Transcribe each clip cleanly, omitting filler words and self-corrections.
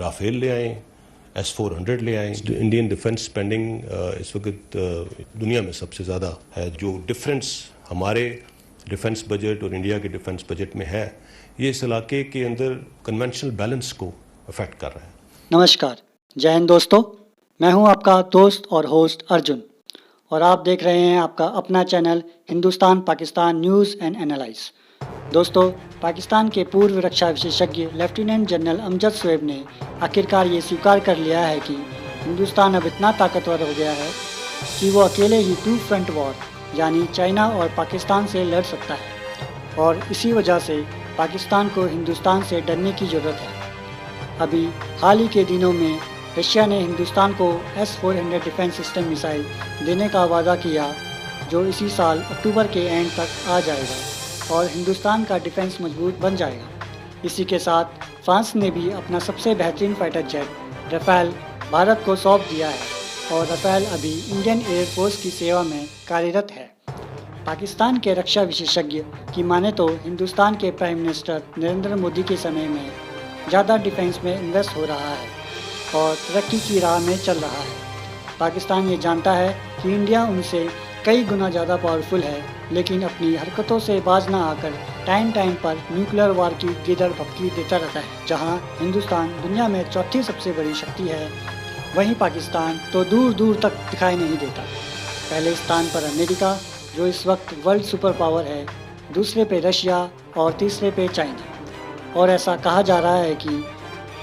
Rafale ले आएँ, S-400 ले आएँ। इंडियन डिफेंस स्पेंडिंग इस वक्त दुनिया में सबसे ज़्यादा है। जो डिफरेंस हमारे डिफेंस बजट और इंडिया के डिफेंस बजट में है, ये इस इलाके के अंदर कन्वेंशनल बैलेंस को अफेक्ट कर रहा है। नमस्कार, जय हिंद दोस्तों। मैं हूं आपका दोस्त और होस्ट अर्जुन और आप देख रहे हैं आपका अपना channel Hindustan Pakistan news and analyse. दोस्तों, पाकिस्तान के पूर्व रक्षा विशेषज्ञ लेफ्टिनेंट जनरल अमजद शोएब ने आखिरकार ये स्वीकार कर लिया है कि हिंदुस्तान अब इतना ताकतवर हो गया है कि वो अकेले ही टू फ्रंट वॉर यानी चाइना और पाकिस्तान से लड़ सकता है और इसी वजह से पाकिस्तान को हिंदुस्तान से डरने की ज़रूरत है। अभी हाल ही के दिनों में रशिया ने हिंदुस्तान को S-400 डिफेंस सिस्टम मिसाइल देने का वादा किया, जो इसी साल अक्टूबर के एंड तक आ जाएगा और हिंदुस्तान का डिफेंस मजबूत बन जाएगा। इसी के साथ फ्रांस ने भी अपना सबसे बेहतरीन फाइटर जेट रफेल भारत को सौंप दिया है और रफेल अभी इंडियन एयरफोर्स की सेवा में कार्यरत है। पाकिस्तान के रक्षा विशेषज्ञ की माने तो हिंदुस्तान के प्राइम मिनिस्टर नरेंद्र मोदी के समय में ज़्यादा डिफेंस में इन्वेस्ट हो रहा है और तरक्की की राह में चल रहा है। पाकिस्तान ये जानता है कि इंडिया उनसे कई गुना ज़्यादा पावरफुल है, लेकिन अपनी हरकतों से बाज ना आकर टाइम पर न्यूक्लियर वार की गिदड़ भपकी देता रहता है। जहां हिंदुस्तान दुनिया में चौथी सबसे बड़ी शक्ति है, वहीं पाकिस्तान तो दूर दूर तक दिखाई नहीं देता। पहले स्थान पर अमेरिका, जो इस वक्त वर्ल्ड सुपर पावर है, दूसरे पे रशिया और तीसरे पे चाइना। और ऐसा कहा जा रहा है कि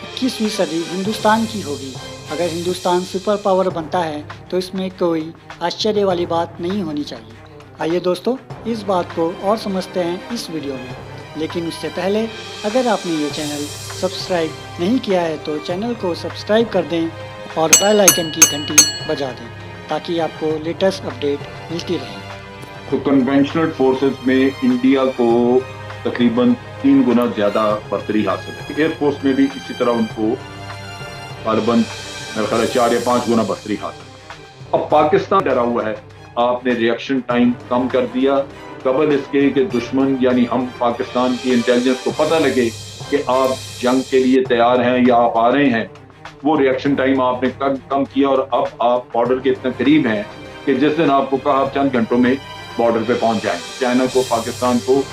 21वीं सदी हिंदुस्तान की होगी। अगर हिंदुस्तान सुपर पावर बनता है तो इसमें कोई आश्चर्य वाली बात नहीं होनी चाहिए। आइए दोस्तों, इस बात को और समझते हैं इस वीडियो में, लेकिन उससे पहले अगर आपने ये चैनल सब्सक्राइब नहीं किया है तो चैनल को सब्सक्राइब कर दें और बेल आइकन की घंटी बजा दें ताकि आपको लेटेस्ट अपडेट मिलती रहे। तो कन्वेंशनल फोर्सेस में इंडिया को तकरीबन 3 गुना ज़्यादा बढ़तरी हासिल है। एयरफोर्स में भी इसी तरह उनको तकरीबन मेरे ख्याल 4 या 5 गुना बढ़तरी हासिल है। अब पाकिस्तान डरा हुआ है, आपने रिएक्शन टाइम कम कर दिया। कबल इसके कि दुश्मन यानी हम पाकिस्तान की इंटेलिजेंस को पता लगे कि आप जंग के लिए तैयार हैं या आप आ रहे हैं, वो रिएक्शन टाइम आपने कम किया और अब आप बॉर्डर के इतने करीब हैं कि जिस दिन आपको कहा आप चंद घंटों में बॉर्डर पे पहुंच जाएं। चाइना को, पाकिस्तान को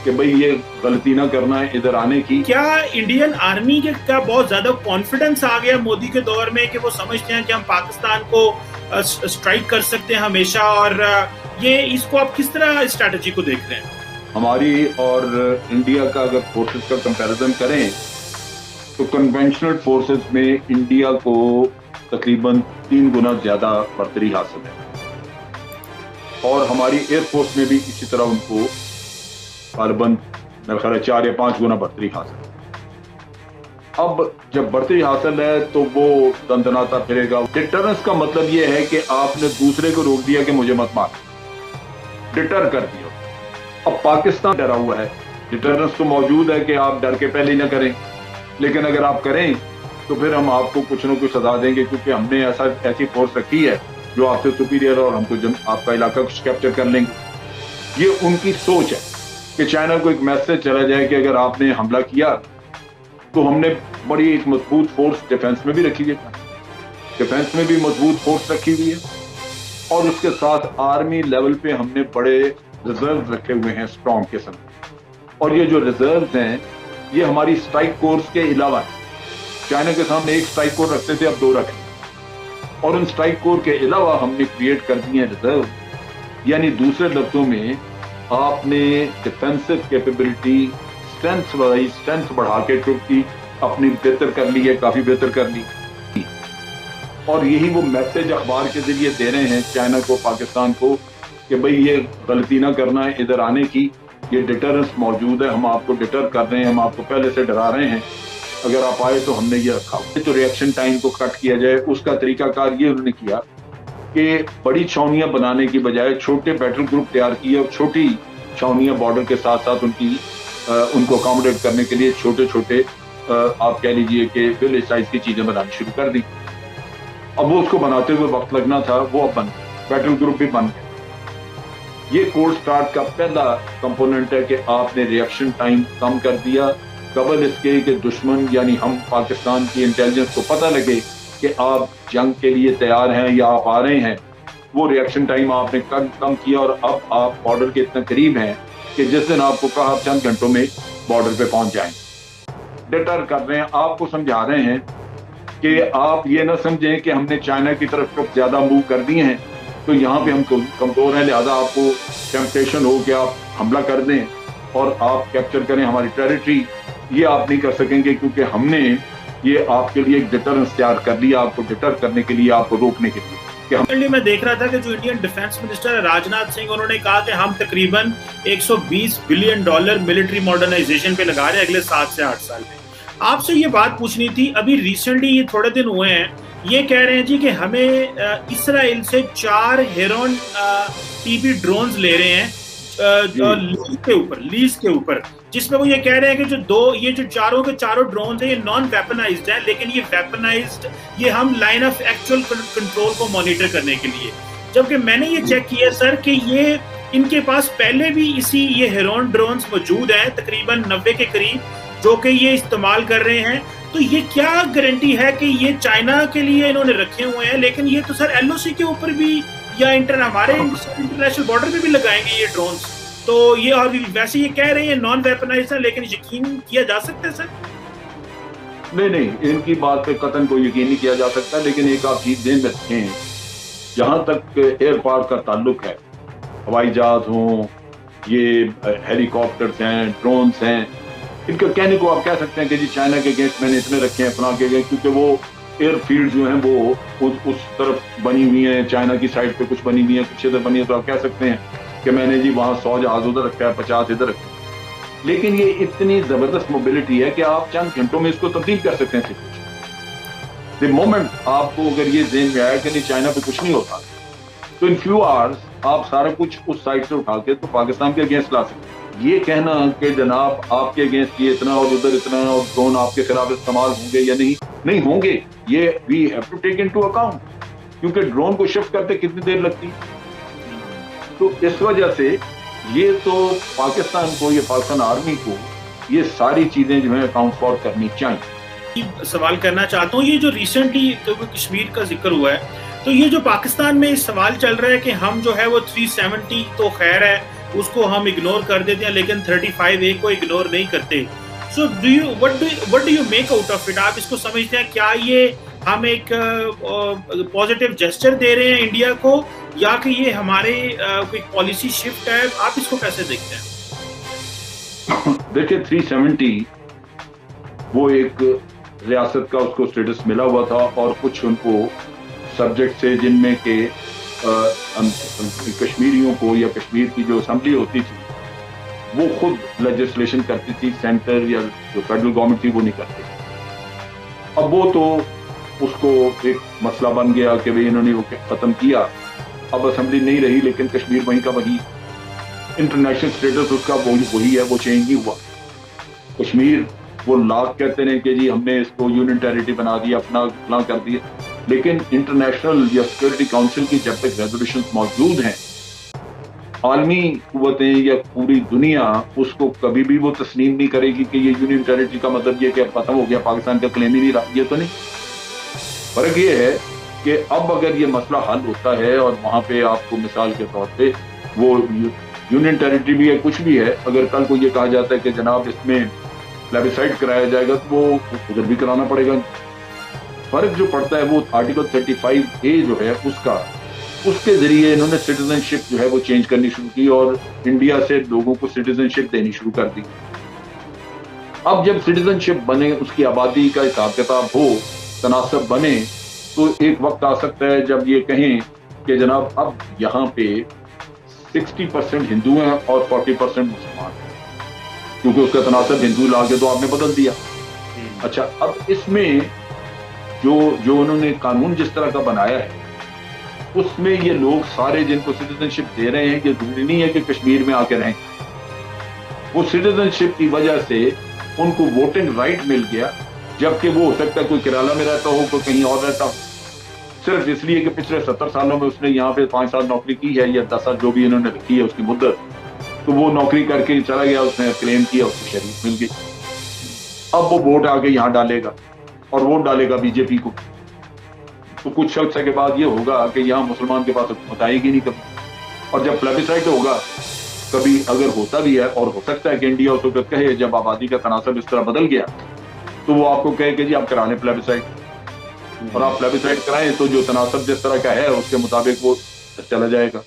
कि भाई ये गलती ना करना है इधर आने की। क्या इंडियन आर्मी के का बहुत ज्यादा कॉन्फिडेंस आ गया मोदी के दौर में कि वो समझते हैं कि हम पाकिस्तान को स्ट्राइक कर सकते हैं हमेशा, और ये इसको आप किस तरह स्ट्रेटजी को देख रहे हैं? हमारी और इंडिया का अगर फोर्सेस का कंपैरिजन करें तो कन्वेंशनल फोर्सेस में इंडिया को तकरीबन 3 गुना ज्यादा बढ़तरी हासिल है और हमारी एयरफोर्स में भी इसी तरह उनको तकरीबन मेरे ख्याल 4 या 5 गुना बढ़तरी हासिल है। अब जब बढ़तरी हासिल है तो वो दंदनाता फिरेगा। डिटरेंस का मतलब ये है कि आपने दूसरे को रोक दिया कि मुझे मत मार, डिटर कर दिया। अब पाकिस्तान डरा हुआ है, डिटरेंस तो मौजूद है कि आप डर के पहले ही ना करें, लेकिन अगर आप करें तो फिर हम आपको कुछ न कुछ सजा देंगे, क्योंकि हमने ऐसी फोर्स रखी है जो आपसे सुपीरियर और हमको आपका इलाका कैप्चर कर लेंगे। ये उनकी सोच है कि चाइना को एक मैसेज चला जाए कि अगर आपने हमला किया तो हमने बड़ी एक मजबूत फोर्स डिफेंस में भी रखी है, डिफेंस में भी मजबूत फोर्स रखी हुई है और उसके साथ आर्मी लेवल पे हमने बड़े रिजर्व रखे हुए हैं स्ट्रॉन्ग किस्म। और ये जो रिजर्व हैं ये हमारी स्ट्राइक कोर्स के अलावा है। चाइना के सामने एक स्ट्राइक कोर रखते थे, अब 2 रखें और उन स्ट्राइक कोर के अलावा हमने क्रिएट कर दिए रिजर्व। यानी दूसरे लफ्जों में आपने डिफेंसिव कैपेबिलिटी स्ट्रेंथ बढ़ा के ट्रुप की अपनी बेहतर कर ली है, काफी बेहतर कर ली। और यही वो मैसेज अखबार के जरिए दे रहे हैं चाइना को, पाकिस्तान को कि भाई ये गलती ना करना है इधर आने की, ये डिटरेंस मौजूद है, हम आपको डिटर कर रहे हैं, हम आपको पहले से डरा रहे हैं, अगर आप आए तो हमने ये रखा। तो रिएक्शन टाइम को कट किया जाए, उसका तरीकाकार ये उन्होंने किया कि बड़ी छावनियां बनाने की बजाय छोटे बैटल ग्रुप तैयार किए और छोटी छावनियां बॉर्डर के साथ साथ उनको अकोमोडेट करने के लिए छोटे छोटे आप कह लीजिए कि विलेज साइज की चीजें बनानी शुरू कर दी। अब वो उसको बनाते हुए वक्त लगना था, वो अब बन गया, बैटल ग्रुप भी बन गया। ये कोल्ड स्टार्ट का पहला कंपोनेंट है कि आपने रिएक्शन टाइम कम कर दिया कबल इसके कि दुश्मन यानी हम पाकिस्तान की इंटेलिजेंस को पता लगे कि आप जंग के लिए तैयार हैं या आप आ रहे हैं, वो रिएक्शन टाइम आपने कम किया और अब आप बॉर्डर के इतने करीब हैं कि जिस दिन आपको कहा आप चंद घंटों में बॉर्डर पे पहुंच जाएं। डिटर कर रहे हैं, आपको समझा रहे हैं कि आप ये ना समझें कि हमने चाइना की तरफ ज्यादा मूव कर दिए हैं तो यहाँ पे हम कमजोर हैं, लिहाजा आपको टेम्पटेशन हो कि आप हमला कर दें और आप कैप्चर करें हमारी टेरिटरी। ये आप नहीं कर सकेंगे क्योंकि हमने ये आपके लिए एक डिटरेंस तैयार कर लिया, आपको डिटर करने के लिए, आपको रोकने के लिए। मैं देख रहा था कि जो Indian defence minister Rajnath Singh, उन्होंने कहा कि हम तकरीबन 120 बिलियन डॉलर मिलिट्री मॉडर्नाइजेशन पे लगा रहे हैं अगले 7 से 8 साल में। आपसे ये बात पूछनी थी, अभी रिसेंटली ये थोड़े दिन हुए हैं, ये कह रहे हैं जी कि हमें इसराइल से 4 हेरोन टीबी ड्रोन्स ले रहे हैं लीज के ऊपर, जिसमें वो ये कह रहे हैं कि ये जो चारों के चारों ड्रोन्स हैं ये नॉन वेपनाइज्ड हैं, लेकिन ये वेपनाइज्ड, ये हम लाइन ऑफ एक्चुअल कंट्रोल को मॉनिटर करने के लिए। जबकि मैंने ये चेक किया सर कि ये इनके पास पहले भी ये हेरोन ड्रोन्स मौजूद हैं तकरीबन 90 के करीब, जो कि ये इस्तेमाल कर रहे हैं। तो ये क्या गारंटी है कि ये चाइना के लिए इन्होंने रखे हुए हैं, लेकिन ये तो सर LOC के ऊपर भी या हमारे इंटरनेशनल बॉर्डर पे भी लगाएंगे ये ड्रोन्स? तो ये और वैसे ये कह रहे हैं नॉन वेपनाइज्ड है, लेकिन यकीन किया जा सकता है सर? नहीं, इनकी बात पे कतन कोई यकीन नहीं किया जा सकता, लेकिन एक आप चीज ध्यान रखें, जहां तक एयर पावर का ताल्लुक है, हवाई जहाज हों, ये हेलीकॉप्टर्स हैं, ड्रोन्स हैं, इनका कहने को आप कह सकते हैं कि जी चाइना के अगेंस्ट मैंने इतने रखे हैं, फलां के अगेंस्ट, क्योंकि वो एयरफील्ड जो हैं वो उस तरफ बनी हुई हैं, चाइना की साइड पे कुछ बनी हुई है, कुछ इधर बनी है, तो आप कह सकते हैं कि मैंने जी वहां 100 जहाज उधर रखा है, 50 इधर रखा है। लेकिन ये इतनी जबरदस्त मोबिलिटी है कि आप चंद घंटों में इसको तब्दील कर सकते हैं सिर्फ। द मोमेंट आपको अगर ये ज़हन में आया कि नहीं चाइना पे कुछ नहीं होता, तो इन फ्यू आवर्स आप सारा कुछ उस साइड से उठा के तो पाकिस्तान के अगेंस्ट ला सकते हैं। ये कहना कि जनाब आपके अगेंस्ट ये इतना और उधर इतना और ड्रोन आपके खिलाफ इस्तेमाल होंगे या नहीं होंगे, ये we have to take into account, क्योंकि ड्रोन को शिफ्ट करते कितनी देर लगती है। तो इस वजह से ये तो पाकिस्तान को, ये पाकिस्तान आर्मी को ये सारी चीजें जो है अकाउंट फॉर करनी चाहिए। सवाल करना चाहता हूँ, ये जो रिसेंटली कश्मीर का जिक्र हुआ है, तो ये जो पाकिस्तान में सवाल चल रहा है कि हम जो है वो 370 तो खैर है उसको हम इग्नोर कर देते हैं, लेकिन 35A को इग्नोर नहीं करते। So what do you make out of it? आप इसको समझते हैं क्या ये हम एक पॉजिटिव जेस्चर दे रहे हैं इंडिया को, या कि ये हमारे कोई पॉलिसी शिफ्ट है? आप इसको कैसे देखते हैं? देखिए 370 वो एक रियासत का उसको स्टेटस मिला हुआ था, और कुछ उनको सब्जेक्ट से जिनमें के कश्मीरियों को या कश्मीर की जो असेंबली होती थी वो खुद लेजिस्लेशन करती थी, सेंटर या जो फेडरल गवर्नमेंट थी वो नहीं करती। अब वो तो उसको एक मसला बन गया कि भाई इन्होंने वो खत्म किया, अब असेंबली नहीं रही, लेकिन कश्मीर वहीं का वही, इंटरनेशनल स्टेटस उसका वही है, वो चेंज नहीं हुआ। कश्मीर वो लाख कहते हैं कि जी हमने इसको यूनियन टेरिटरी बना दिया, अपना फलां कर दिया, लेकिन इंटरनेशनल या सिक्योरिटी काउंसिल की जब तक रेजोल्यूशंस मौजूद हैं, आलमी कुव्वतें या पूरी दुनिया उसको कभी भी वो तस्लीम नहीं करेगी कि ये यूनियन टेरिटरी का मतलब ये कि अब खत्म हो गया, पाकिस्तान का क्लेम ही नहीं रहा। ये तो नहीं। फर्क ये है कि अब अगर ये मसला हल होता है और वहां पे आपको मिसाल के तौर पे वो यूनियन टेरिटरी भी है, कुछ भी है, अगर कल को ये कहा जाता है कि जनाब इसमें प्लेबिसाइड कराया जाएगा तो वो उधर भी कराना पड़ेगा। फर्क जो पड़ता है वो आर्टिकल 35A जो है उसके जरिए इन्होंने सिटीजनशिप जो है वो चेंज करनी शुरू की और इंडिया से लोगों को सिटीजनशिप देनी शुरू कर दी। अब जब सिटीजनशिप बने, उसकी आबादी का हिसाब किताब हो, तनासब बने, तो एक वक्त आ सकता है जब ये कहें कि जनाब अब यहाँ पे 60% हिंदू हैं और 40% मुसलमान हैं, क्योंकि उसका तनासब हिंदू ला के तो आपने बदल दिया। अच्छा, अब इसमें जो उन्होंने कानून जिस तरह का बनाया है उसमें ये लोग सारे जिनको सिटीजनशिप दे रहे हैं, ये जरूरी नहीं है कि कश्मीर में आके रहें। वो सिटीजनशिप की वजह से उनको वोटिंग राइट मिल गया, जबकि वो हो सकता है कोई केरला में रहता हो, कोई कहीं और रहता हो, सिर्फ इसलिए कि पिछले 70 सालों में उसने यहाँ पे 5 साल नौकरी की है या 10 साल जो भी इन्होंने रखी है उसकी मुद्दत, तो वो नौकरी करके चला गया, उसने क्लेम किया, उसको शरीक मिल गई। अब वो वोट आके यहाँ डालेगा और वोट डालेगा बीजेपी को, तो कुछ अर्से के बाद ये होगा कि यहाँ मुसलमान के पास हुकूमत आएगी नहीं कभी। और जब प्लेबिसाइट होगा, कभी अगर होता भी है, और हो सकता है कि इंडिया उस वक्त कहे जब आबादी का तनासब इस तरह बदल गया, तो वो आपको कहे कि जी आप करा लें प्लेबिसाइट, और आप प्लेबिसाइट कराएं तो जो तनासब जिस तरह का है उसके मुताबिक वो चला जाएगा।